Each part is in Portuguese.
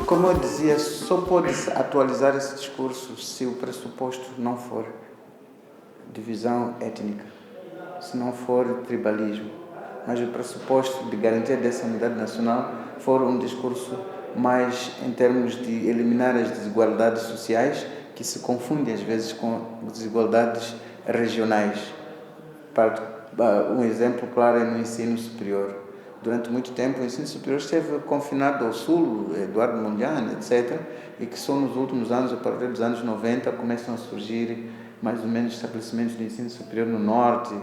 Como eu dizia, só pode-se atualizar esse discurso se o pressuposto não for divisão étnica, se não for tribalismo, mas o pressuposto de garantia dessa unidade nacional for um discurso mais em termos de eliminar as desigualdades sociais, que se confundem às vezes com desigualdades regionais. Um exemplo claro é no ensino superior. Durante muito tempo o ensino superior esteve confinado ao Sul, Eduardo Mondlane, etc., e que só nos últimos anos, a partir dos anos 90, começam a surgir mais ou menos estabelecimentos de ensino superior no Norte,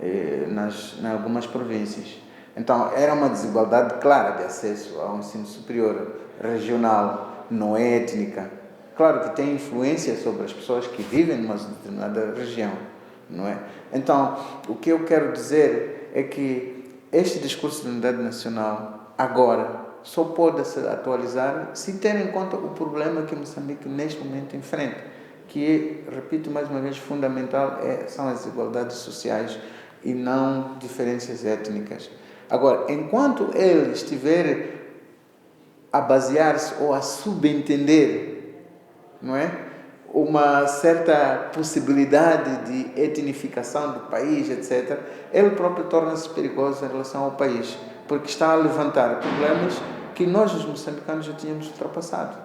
em algumas províncias. Então, era uma desigualdade clara de acesso ao ensino superior, regional, não étnica. Claro que tem influência sobre as pessoas que vivem numa determinada região, não é? Então, o que eu quero dizer é que este discurso de unidade nacional, agora, só pode se atualizar se ter em conta o problema que Moçambique neste momento enfrenta, que, repito mais uma vez, fundamental são as desigualdades sociais e não diferenças étnicas. Agora, enquanto ele estiver a basear-se ou a subentender, não é, uma certa possibilidade de etnificação do país, etc., ele próprio torna-se perigoso em relação ao país, porque está a levantar problemas que nós, os moçambicanos, já tínhamos ultrapassado,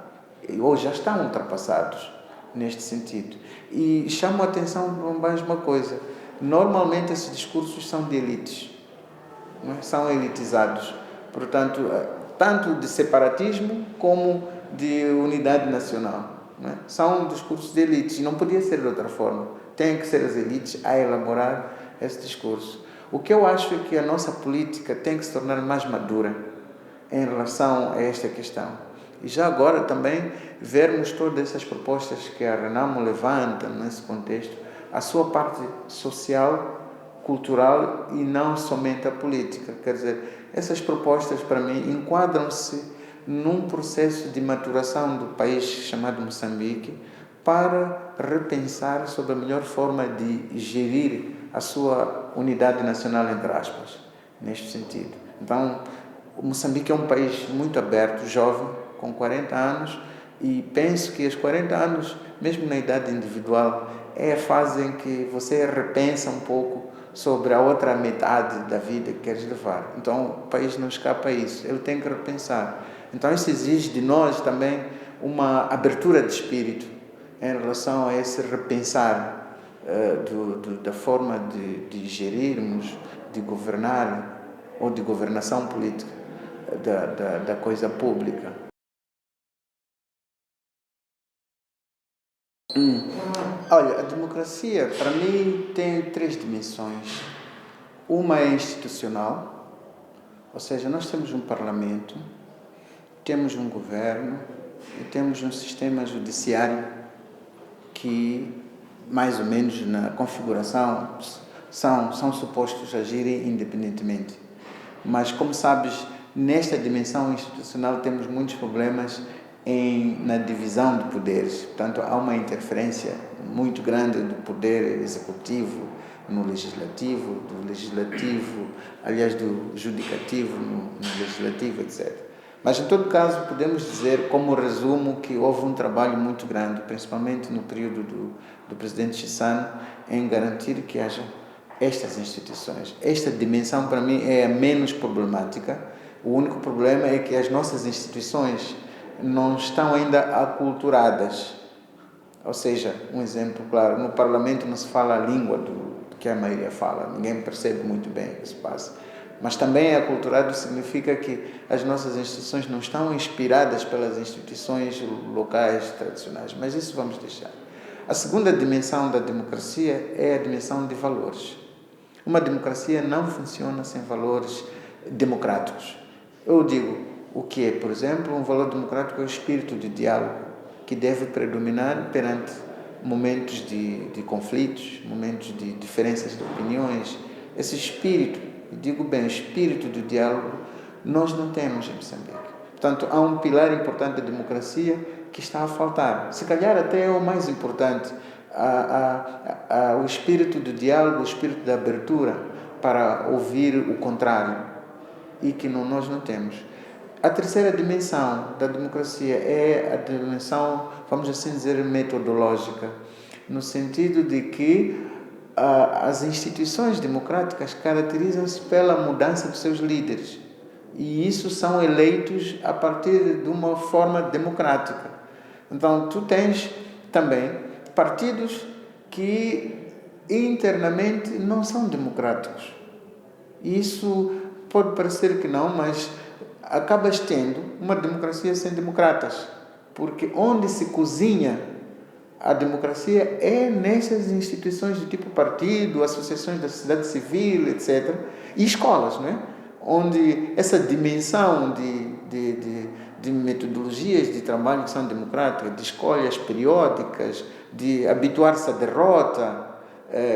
ou já estão ultrapassados neste sentido. E chamo a atenção para mais uma coisa: normalmente esses discursos são de elites, não é? São elitizados, portanto, tanto de separatismo como de unidade nacional. Não é? São discursos de elites, e não podia ser de outra forma. Tem que ser as elites a elaborar esse discurso. O que eu acho é que a nossa política tem que se tornar mais madura em relação a esta questão. E já agora também vermos todas essas propostas que a Renamo levanta nesse contexto, a sua parte social, cultural e não somente a política. Quer dizer, essas propostas para mim enquadram-se num processo de maturação do país chamado Moçambique para repensar sobre a melhor forma de gerir a sua unidade nacional, entre aspas, neste sentido. Então, o Moçambique é um país muito aberto, jovem, com 40 anos, e penso que aos 40 anos, mesmo na idade individual, é a fase em que você repensa um pouco sobre a outra metade da vida que queres levar. Então, o país não escapa a isso, ele tem que repensar. Então, isso exige de nós também uma abertura de espírito em relação a esse repensar da forma de gerirmos, de governar ou de governação política da coisa pública. Olha, a democracia, para mim, tem 3 dimensões. Uma é institucional, ou seja, nós temos um parlamento, temos um governo e temos um sistema judiciário que, mais ou menos na configuração, são supostos agirem independentemente. Mas, como sabes, nesta dimensão institucional temos muitos problemas na divisão de poderes. Portanto, há uma interferência muito grande do poder executivo no legislativo, do judicativo no legislativo, etc. Mas, em todo caso, podemos dizer, como resumo, que houve um trabalho muito grande, principalmente no período do presidente Chissano, em garantir que haja estas instituições. Esta dimensão, para mim, é a menos problemática. O único problema é que as nossas instituições não estão ainda aculturadas. Ou seja, um exemplo claro, no Parlamento não se fala a língua que a maioria fala, ninguém percebe muito bem o que se passa. Mas também aculturado significa que as nossas instituições não estão inspiradas pelas instituições locais tradicionais, mas isso vamos deixar. A segunda dimensão da democracia é a dimensão de valores. Uma democracia não funciona sem valores democráticos. Eu digo o que é, por exemplo, um valor democrático é o espírito de diálogo, que deve predominar perante momentos de conflitos, momentos de diferenças de opiniões. Esse espírito, digo bem, o espírito do diálogo, nós não temos em Moçambique. Portanto, há um pilar importante da democracia que está a faltar. Se calhar até é o mais importante, o espírito do diálogo, o espírito da abertura para ouvir o contrário, e que nós não temos. A terceira dimensão da democracia é a dimensão, vamos assim dizer, metodológica, no sentido de que as instituições democráticas caracterizam-se pela mudança dos seus líderes, e isso são eleitos a partir de uma forma democrática. Então, tu tens também partidos que internamente não são democráticos. Isso pode parecer que não, mas acabas tendo uma democracia sem democratas, porque onde se cozinha a democracia é nessas instituições de tipo partido, associações da sociedade civil, etc., e escolas, não é? Onde essa dimensão de metodologias de trabalho que são democráticas, de escolhas periódicas, de habituar-se à derrota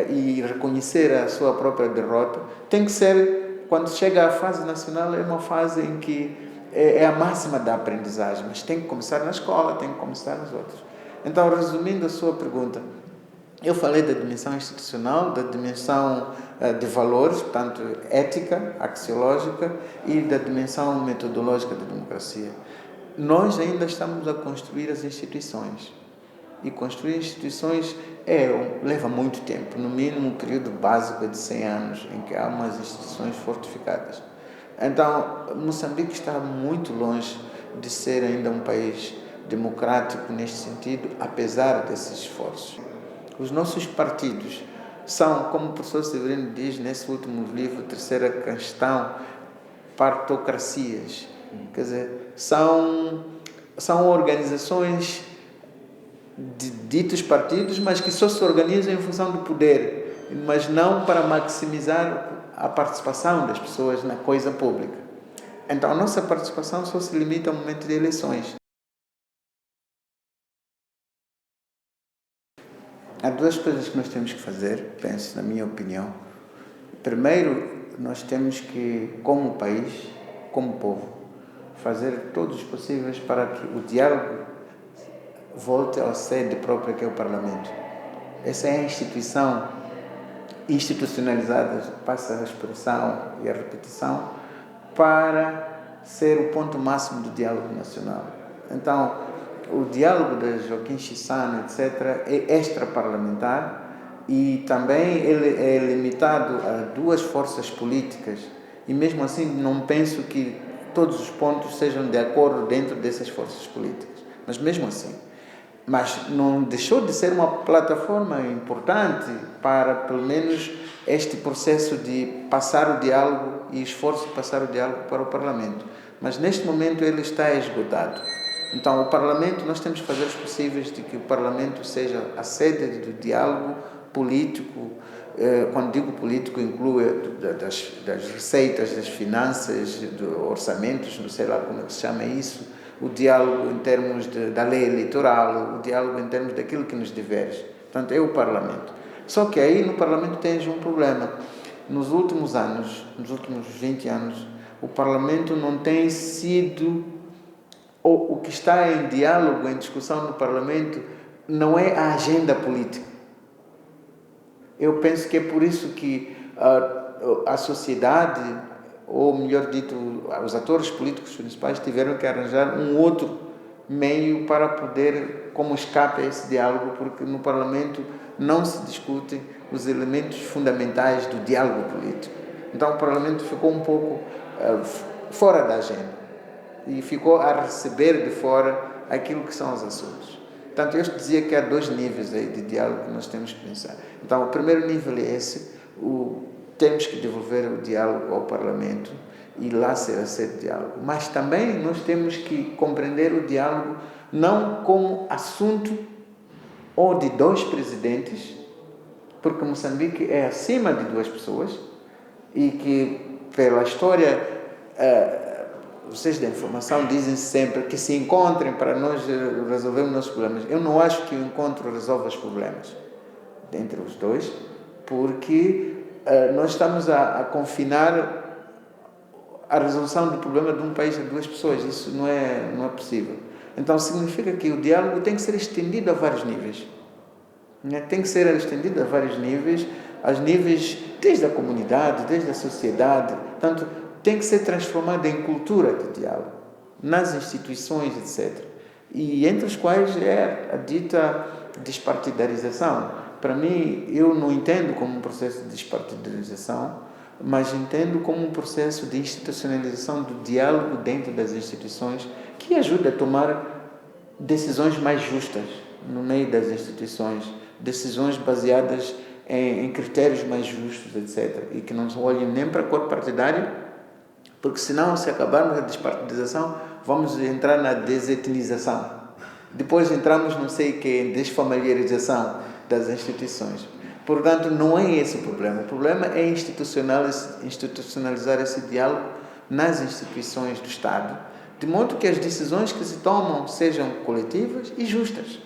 e reconhecer a sua própria derrota, tem que ser, quando chega à fase nacional, é uma fase em que é a máxima da aprendizagem, mas tem que começar na escola, tem que começar nas outras. Então, resumindo a sua pergunta, eu falei da dimensão institucional, da dimensão de valores, portanto, ética, axiológica, e da dimensão metodológica da democracia. Nós ainda estamos a construir as instituições. E construir instituições leva muito tempo, no mínimo um período básico de 100 anos, em que há umas instituições fortificadas. Então, Moçambique está muito longe de ser ainda um país democrático neste sentido, apesar desses esforços. Os nossos partidos são, como o professor Severino diz nesse último livro, Terceira Questão, partocracias. Quer dizer, são organizações de ditos partidos, mas que só se organizam em função do poder, mas não para maximizar a participação das pessoas na coisa pública. Então, a nossa participação só se limita ao momento de eleições. Há duas coisas que nós temos que fazer, penso, na minha opinião. Primeiro, nós temos que, como país, como povo, fazer todos os possíveis para que o diálogo volte à sede própria, que é o Parlamento. Essa é a instituição institucionalizada, passa a expressão e a repetição, para ser o ponto máximo do diálogo nacional. Então, o diálogo da Joaquim Chissano, etc., é extraparlamentar e também ele é limitado a duas forças políticas, e mesmo assim não penso que todos os pontos sejam de acordo dentro dessas forças políticas, mas mesmo assim. Mas não deixou de ser uma plataforma importante para, pelo menos, este processo de passar o diálogo e esforço de passar o diálogo para o Parlamento. Mas neste momento ele está esgotado. Então, o Parlamento, nós temos que fazer os possíveis de que o Parlamento seja a sede do diálogo político. Quando digo político, inclui das receitas, das finanças, dos orçamentos, não sei lá como é que se chama isso, o diálogo em termos da lei eleitoral, o diálogo em termos daquilo que nos diverge. Portanto, é o Parlamento. Só que aí no Parlamento tens um problema. Nos últimos anos, nos últimos 20 anos, o Parlamento não tem sido... O que está em diálogo, em discussão no Parlamento, não é a agenda política. Eu penso que é por isso que a sociedade, ou melhor dito, os atores políticos principais tiveram que arranjar um outro meio para poder, como escape a esse diálogo, porque no Parlamento não se discutem os elementos fundamentais do diálogo político. Então o Parlamento ficou um pouco fora da agenda e ficou a receber de fora aquilo que são os assuntos. Portanto, eu dizia que há dois níveis aí de diálogo que nós temos que pensar. Então, o primeiro nível é esse, temos que devolver o diálogo ao Parlamento e lá ser a sede de diálogo. Mas também nós temos que compreender o diálogo não como assunto ou de dois presidentes, porque Moçambique é acima de duas pessoas e que, pela história, vocês da informação dizem sempre que se encontrem para nós resolvermos nossos problemas. Eu não acho que o encontro resolva os problemas entre os dois, porque nós estamos a confinar a resolução do problema de um país a duas pessoas. Isso não é possível. Então significa que o diálogo tem que ser estendido a vários níveis. né? Tem que ser estendida a vários níveis, aos níveis desde a comunidade, desde a sociedade. Portanto, tem que ser transformada em cultura de diálogo, nas instituições, etc. E entre os quais é a dita despartidarização. Para mim, eu não entendo como um processo de despartidarização, mas entendo como um processo de institucionalização do diálogo dentro das instituições que ajuda a tomar decisões mais justas no meio das instituições, decisões baseadas em critérios mais justos, etc. E que não olhem nem para a cor partidária, porque senão, se acabarmos a despartidização, vamos entrar na desetnização. Depois entramos, não sei o que, em desfamiliarização das instituições. Portanto, não é esse o problema. O problema é institucionalizar esse diálogo nas instituições do Estado, de modo que as decisões que se tomam sejam coletivas e justas.